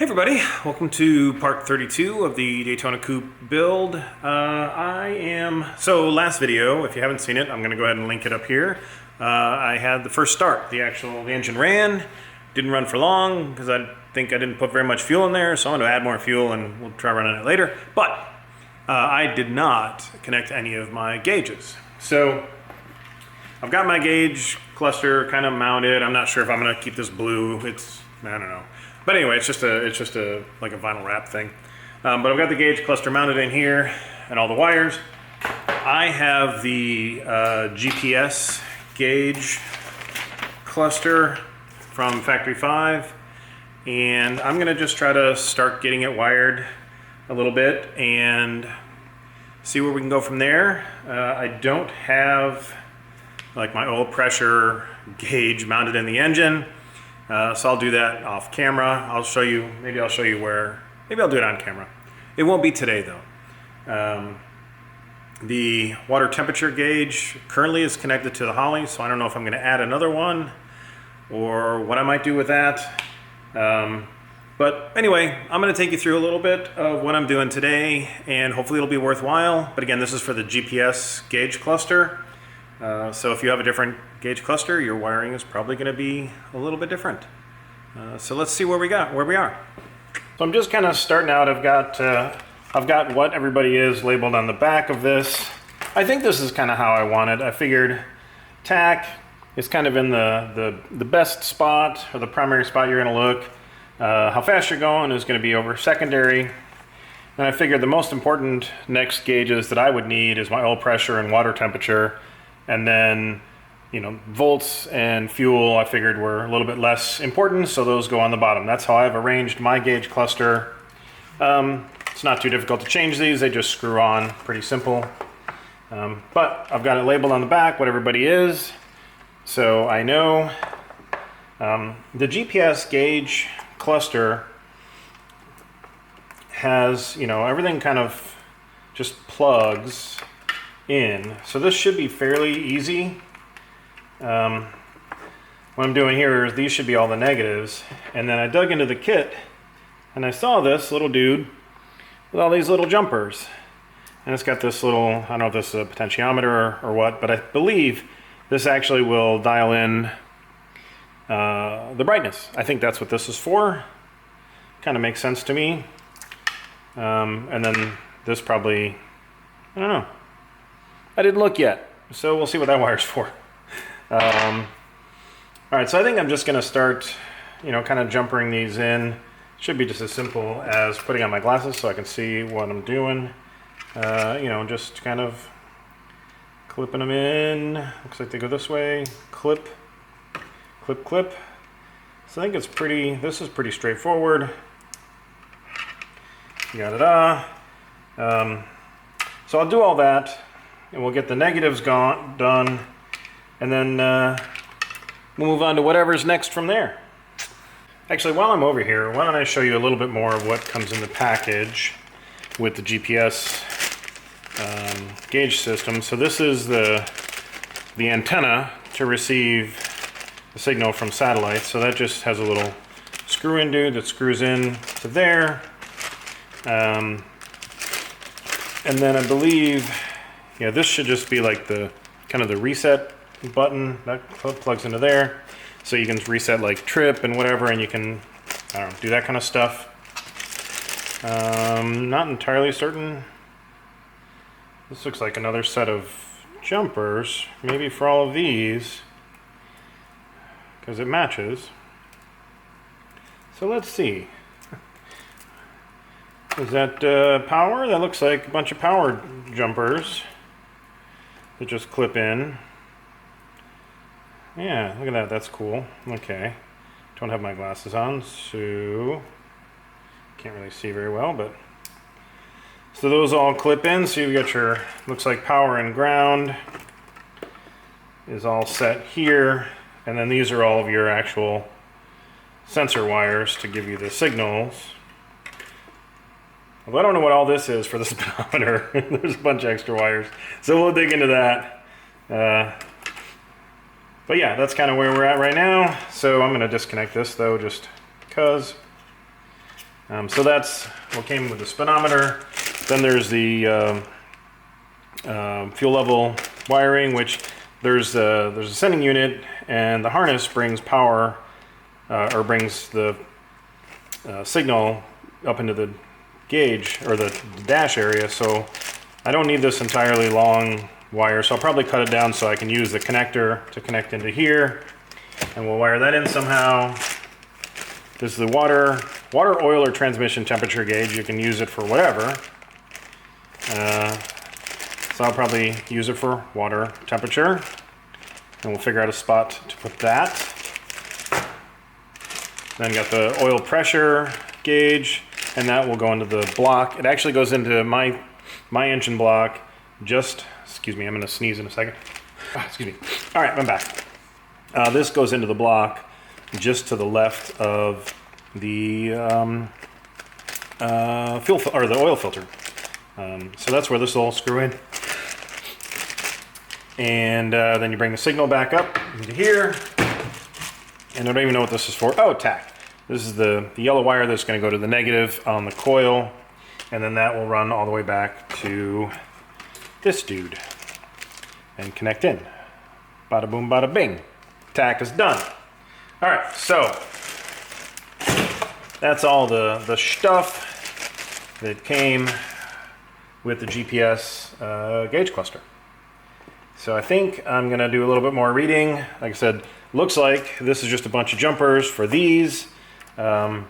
Hey everybody, welcome to part 32 of the Daytona Coupe build. So last video, if you haven't seen it, I'm going to go ahead and link it up here. I had the first start, the engine ran, didn't run for long because I think I didn't put very much fuel in there, so I'm going to add more fuel and we'll try running it later. But I did not connect any of my gauges. So I've got my gauge cluster kind of mounted. I'm not sure if I'm going to keep this blue. I don't know. But anyway, it's just a like a vinyl wrap thing. But I've got the gauge cluster mounted in here and all the wires. I have the GPS gauge cluster from Factory 5, and I'm gonna just try to start getting it wired a little bit and see where we can go from there. I don't have like my oil pressure gauge mounted in the engine. So I'll do that off camera. Maybe I'll show you where, maybe I'll do it on camera. It won't be today though. The water temperature gauge currently is connected to the Holly, so I don't know if I'm gonna add another one or what I might do with that. But anyway, I'm gonna take you through a little bit of what I'm doing today, and hopefully it'll be worthwhile. But again, this is for the GPS gauge cluster. So if you have a different gauge cluster, your wiring is probably going to be a little bit different. So let's see where we are. So I'm just kind of starting out. I've got what everybody is labeled on the back of this. I think this is kind of how I want it. I figured tach is kind of in the best spot, or the primary spot you're going to look. How fast you're going is going to be over secondary. And I figured the most important next gauges that I would need is my oil pressure and water temperature. And then, volts and fuel I figured were a little bit less important, so those go on the bottom. That's how I've arranged my gauge cluster. It's not too difficult to change these, they just screw on, pretty simple. But I've got it labeled on the back what everybody is, so I know. The GPS gauge cluster has, everything kind of just plugs in. So this should be fairly easy. What I'm doing here is these should be all the negatives, and then I dug into the kit and I saw this little dude with all these little jumpers, and it's got this little, I don't know if this is a potentiometer or what, but I believe this actually will dial in the brightness. I think that's what this is for. Kind of makes sense to me. And then this probably, I don't know. I didn't look yet, so we'll see what that wire's for. All right, so I think I'm just gonna start, kind of jumpering these in. Should be just as simple as putting on my glasses so I can see what I'm doing. Just kind of clipping them in. Looks like they go this way. Clip, clip, clip. So I think this is pretty straightforward. Yada da. So I'll do all that, and we'll get the negatives done, and then we'll move on to whatever's next from there. Actually, while I'm over here, why don't I show you a little bit more of what comes in the package with the GPS gauge system. So this is the antenna to receive the signal from satellite. So that just has a little screw-in dude that screws in to there. And then I believe, this should just be like the kind of the reset button that plugs into there, so you can reset like trip and whatever, and you can, I don't know, do that kind of stuff. Not entirely certain. This looks like another set of jumpers, maybe for all of these, because it matches. So let's see. Is that power? That looks like a bunch of power jumpers that just clip in. Yeah, look at that. That's cool. Okay. Don't have my glasses on, so can't really see very well, but so those all clip in. So you've got your, looks like power and ground is all set here, and then these are all of your actual sensor wires to give you the signals. Well, I don't know what all this is for the speedometer. There's a bunch of extra wires, so we'll dig into that. But yeah, that's kind of where we're at right now. So I'm going to disconnect this though, just because. So that's what came with the speedometer. Then there's the fuel level wiring, which there's a sending unit, and the harness brings power or brings the signal up into the gauge or the dash area. So I don't need this entirely long wire, so I'll probably cut it down so I can use the connector to connect into here, and we'll wire that in somehow. This is the water, oil, or transmission temperature gauge. You can use it for whatever. So I'll probably use it for water temperature, and we'll figure out a spot to put that. Then got the oil pressure gauge, and that will go into the block. It actually goes into my engine block. Just, excuse me, I'm going to sneeze in a second. Excuse me. All right, I'm back. This goes into the block just to the left of the the oil filter. So that's where this will screw in. And then you bring the signal back up into here. And I don't even know what this is for. Oh, tach. This is the yellow wire that's going to go to the negative on the coil. And then that will run all the way back to this dude and connect in. Bada boom, bada bing. Tach is done. All right, so that's all the stuff that came with the GPS gauge cluster. So I think I'm going to do a little bit more reading. Like I said, looks like this is just a bunch of jumpers for these. I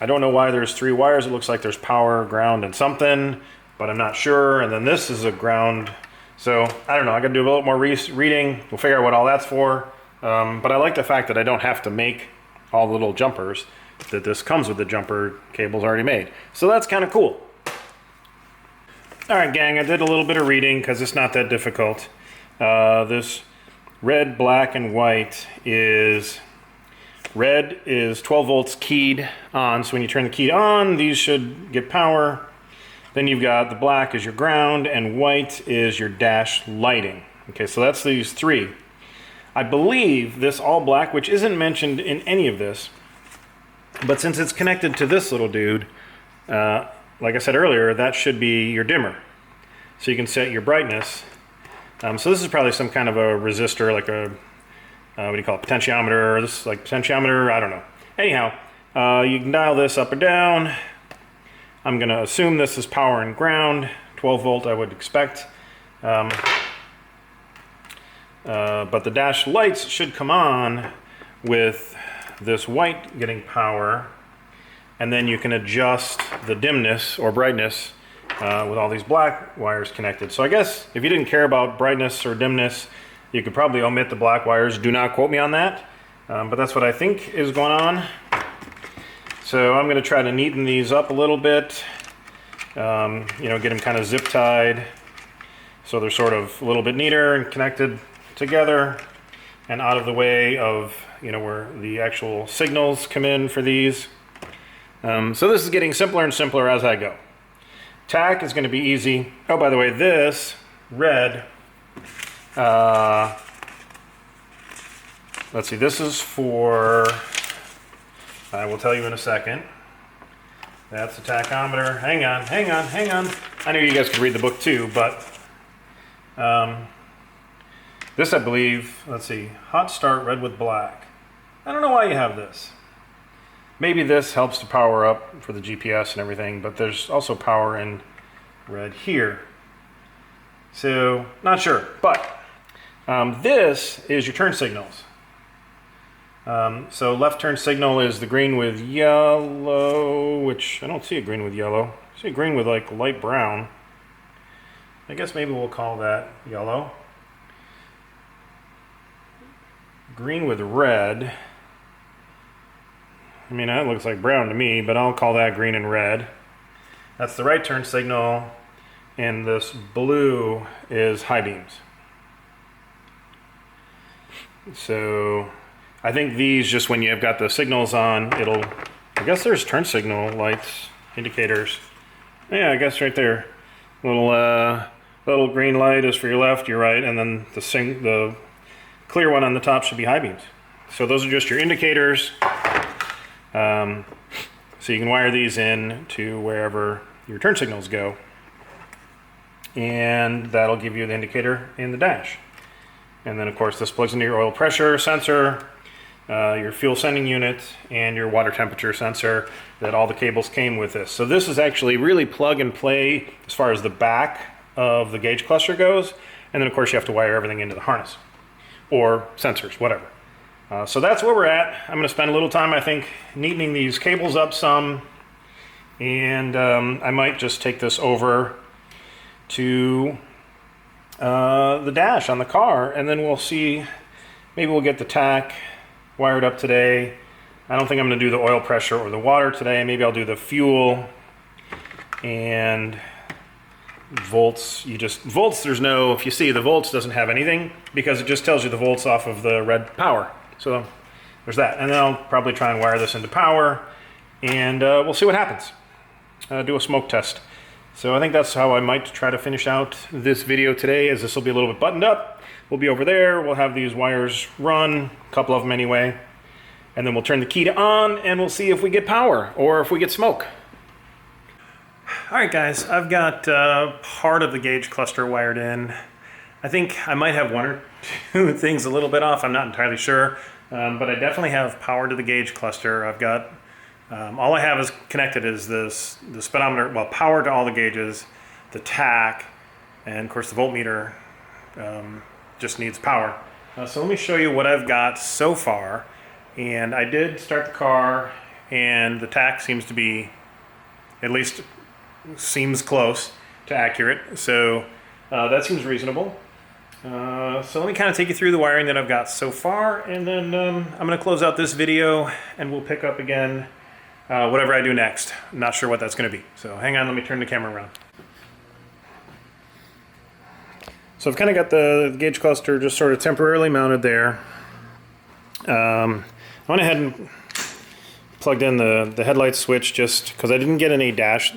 don't know why there's 3 wires. It looks like there's power, ground, and something, but I'm not sure. And then this is a ground. So I don't know. I got to do a little more reading. We'll figure out what all that's for. But I like the fact that I don't have to make all the little jumpers, that this comes with the jumper cables already made. So that's kind of cool. All right, gang, I did a little bit of reading because it's not that difficult. This red, black, and white is, red is 12 volts keyed on. So when you turn the key on, these should get power. Then you've got the black is your ground, and white is your dash lighting. Okay, so that's these 3. I believe this all black, which isn't mentioned in any of this, but since it's connected to this little dude, like I said earlier, that should be your dimmer. So you can set your brightness. So this is probably some kind of a resistor, like a, what do you call it, potentiometer, this is like potentiometer, I don't know. Anyhow, you can dial this up or down. I'm going to assume this is power and ground, 12 volt I would expect. But the dash lights should come on with this white getting power, and then you can adjust the dimness or brightness with all these black wires connected. So I guess if you didn't care about brightness or dimness, you could probably omit the black wires. Do not quote me on that, but that's what I think is going on. So I'm going to try to neaten these up a little bit, you know, get them kind of zip tied so they're sort of a little bit neater and connected together and out of the way of, you know, where the actual signals come in for these. So this is getting simpler and simpler as I go. Tach is going to be easy. Oh, by the way, this red, let's see, this is for, I will tell you in a second. That's the tachometer. Hang on. I knew you guys could read the book too, but this, I believe, let's see, hot start red with black. I don't know why you have this. Maybe this helps to power up for the GPS and everything, but there's also power in red here. So, not sure, but this is your turn signals. So left turn signal is the green with yellow, which I don't see a green with yellow. I see a green with like light brown. I guess maybe we'll call that yellow. Green with red. I mean, that looks like brown to me, but I'll call that green and red. That's the right turn signal, and this blue is high beams. So I think these, just when you have got the signals on, it'll, I guess there's turn signal lights, indicators. Yeah, I guess right there. Little green light is for your left, your right, and then the clear one on the top should be high beams. So those are just your indicators. So you can wire these in to wherever your turn signals go, and that'll give you the indicator in the dash. And then of course this plugs into your oil pressure sensor, your fuel sending unit, and your water temperature sensor, that all the cables came with this. So this is actually really plug and play as far as the back of the gauge cluster goes, and then of course you have to wire everything into the harness or sensors, whatever. So that's where we're at. I'm going to spend a little time, I think, neatening these cables up some, and I might just take this over to the dash on the car, and then we'll see, maybe we'll get the tach wired up today. I don't think I'm going to do the oil pressure or the water today. Maybe I'll do the fuel and volts. Volts, there's no, if you see, the volts doesn't have anything because it just tells you the volts off of the red power. So there's that. And then I'll probably try and wire this into power, and we'll see what happens. Do a smoke test. So I think that's how I might try to finish out this video today, as this will be a little bit buttoned up. We'll be over there, we'll have these wires run, a couple of them anyway, and then we'll turn the key to on, and we'll see if we get power or if we get smoke. All right guys, I've got part of the gauge cluster wired in. I think I might have one or two things a little bit off, I'm not entirely sure, but I definitely have power to the gauge cluster. I've got, all I have is connected is the speedometer, well, power to all the gauges, the tach, and of course the voltmeter just needs power. So let me show you what I've got so far. And I did start the car, and the tach seems to be, at least seems close to accurate. So that seems reasonable. So let me kind of take you through the wiring that I've got so far, and then I'm going to close out this video, and we'll pick up again whatever I do next. I'm not sure what that's going to be. So hang on, let me turn the camera around. So I've kind of got the gauge cluster just sort of temporarily mounted there. I went ahead and plugged in the headlight switch just because I didn't get any dash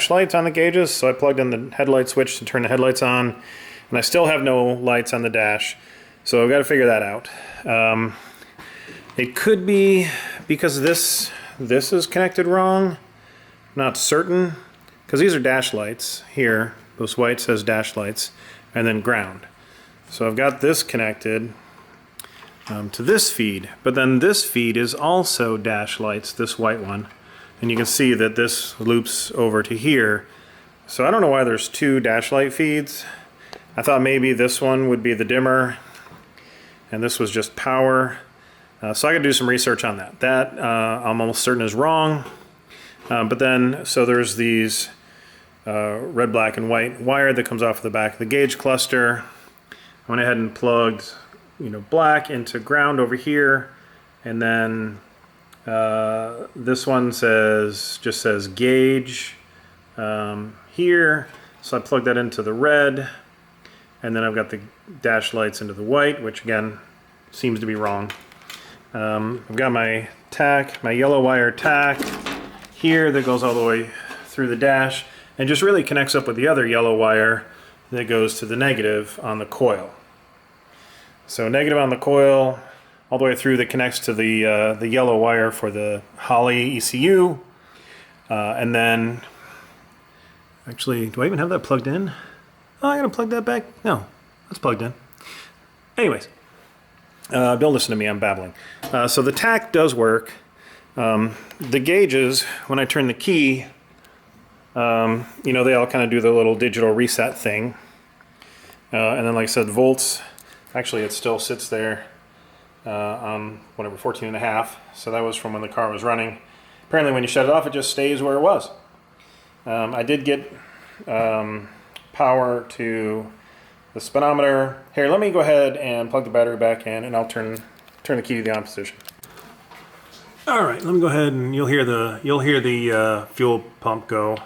lights on the gauges, so I plugged in the headlight switch to turn the headlights on, and I still have no lights on the dash, so I've got to figure that out. It could be because this is connected wrong, not certain, because these are dash lights here. This white says dash lights, and then ground. So I've got this connected to this feed, but then this feed is also dash lights, this white one, and you can see that this loops over to here. So I don't know why there's two dash light feeds. I thought maybe this one would be the dimmer and this was just power. So I gotta do some research on that. That I'm almost certain is wrong. But then, so there's these red, black, and white wire that comes off the back of the gauge cluster. I went ahead and plugged, black into ground over here, and then this one just says gauge here. So I plugged that into the red, and then I've got the dash lights into the white, which again seems to be wrong. I've got my tach, my yellow wire tach here that goes all the way through the dash and just really connects up with the other yellow wire that goes to the negative on the coil. So negative on the coil all the way through that connects to the yellow wire for the Holley ECU. And then, actually, do I even have that plugged in? Oh, I gotta plug that back? No, that's plugged in. Anyways, don't listen to me, I'm babbling. So the tach does work. The gauges, when I turn the key, they all kind of do the little digital reset thing. And then, like I said, volts, actually it still sits there on whatever, 14.5. So that was from when the car was running. Apparently when you shut it off, it just stays where it was. I did get power to the speedometer. Here, let me go ahead and plug the battery back in, and I'll turn the key to the on position. All right, let me go ahead, and you'll hear the fuel pump go.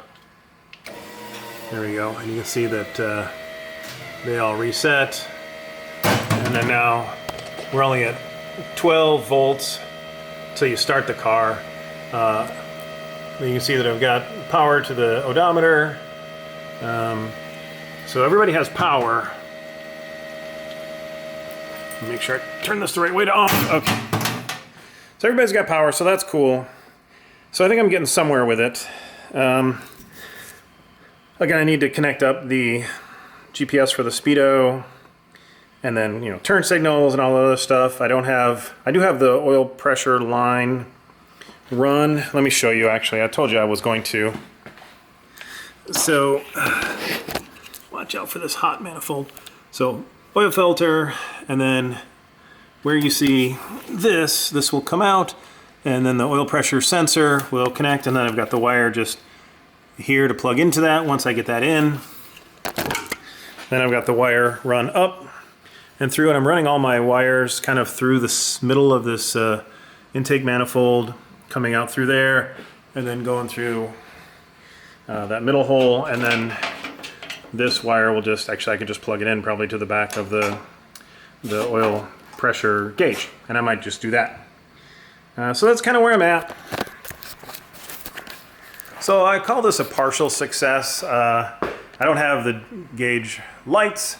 There we go, and you can see that they all reset, and then now we're only at 12 volts until you start the car. You can see that I've got power to the odometer. So everybody has power. Make sure I turn this the right way to on. Okay. So everybody's got power, so that's cool. So I think I'm getting somewhere with it. Again, I need to connect up the GPS for the speedo, and then, you know, turn signals and all the other stuff. I do have the oil pressure line run. Let me show you, actually. I told you I was going to. So watch out for this hot manifold. So oil filter, and then where you see this will come out, and then the oil pressure sensor will connect, and then I've got the wire just here to plug into that once I get that in. Then I've got the wire run up and through, and I'm running all my wires kind of through the middle of this intake manifold, coming out through there, and then going through that middle hole, and then this wire will just, actually I could just plug it in probably to the back of the oil pressure gauge, and I might just do that. So that's kind of where I'm at. So I call this a partial success. I don't have the gauge lights,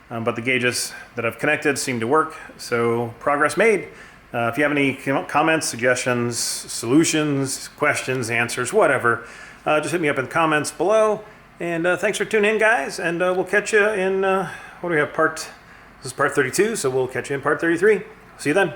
but the gauges that I've connected seem to work, so progress made. If you have any comments, suggestions, solutions, questions, answers, whatever, just hit me up in the comments below. And thanks for tuning in, guys, and we'll catch you in, what do we have, this is part 32, so we'll catch you in part 33. See you then.